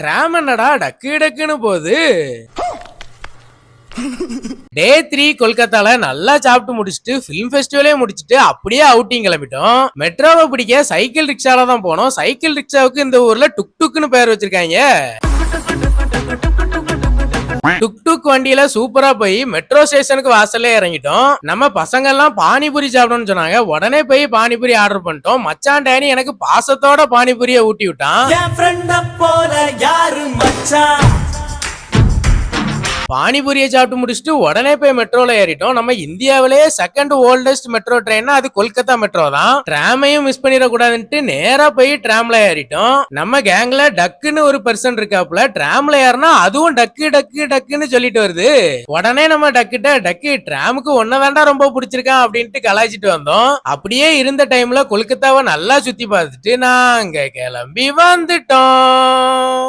DRAM என்னடா டக்கு டக்குன்னு போகுது. டே 3 கொல்கத்தால நல்லா சாப்பிட்டு முடிச்சுட்டு பிலிம் ஃபெஸ்டிவலே முடிச்சுட்டு அப்படியே அவுட்டிங் கிளம்பிட்டோம். மெட்ரோவை பிடிக்க சைக்கிள் ரிக்ஷால தான் போனோம். சைக்கிள் ரிக்ஷாவுக்கு இந்த ஊர்ல டுக் டுக்னு பேர் வச்சிருக்காங்க. டுக் டுக் வண்டியில சூப்பரா போய் மெட்ரோ ஸ்டேஷனுக்கு வாசல்ல இறங்கிட்டோம். நம்ம பசங்க எல்லாம் பானிபூரி சாப்பிடணும்னு சொன்னாங்க. உடனே போய் பானிபூரி ஆர்டர் பண்ணிட்டோம். மச்சான் டேனி எனக்கு பாசத்தோட பானிபூரியை ஊட்டி விட்டான். பானிபூரியை சாப்பிட்டு முடிச்சுட்டு உடனே போய் மெட்ரோல ஏறிட்டோம். நம்ம இந்தியாவிலேயே செகண்ட் ஓல்டஸ்ட் மெட்ரோ ட்ரெயின்னா அது கொல்கத்தா மெட்ரோ தான். டிராமையும் மிஸ் பண்ணிடக்கூடாதுன்ட்டு நேரா போய் டிராம்ல ஏறிட்டோம். நம்ம கேங்ல டக்குன்னு ஒரு பர்சன் இருக்காப்புல. டிராம்ல ஏறினா அதுவும் டக்கு டக்கு டக்குன்னு சொல்லிட்டு வருது. உடனே நம்ம டக்கு டிராமுக்கு ஒன்னதாண்டா ரொம்ப பிடிச்சிருக்கான் அப்படின்ட்டு கலாய்ச்சிட்டு வந்தோம். அப்படியே இருந்த டைம்ல கொல்கத்தாவை நல்லா சுத்தி பார்த்துட்டு நாங்க கிளம்பி வந்துட்டோம்.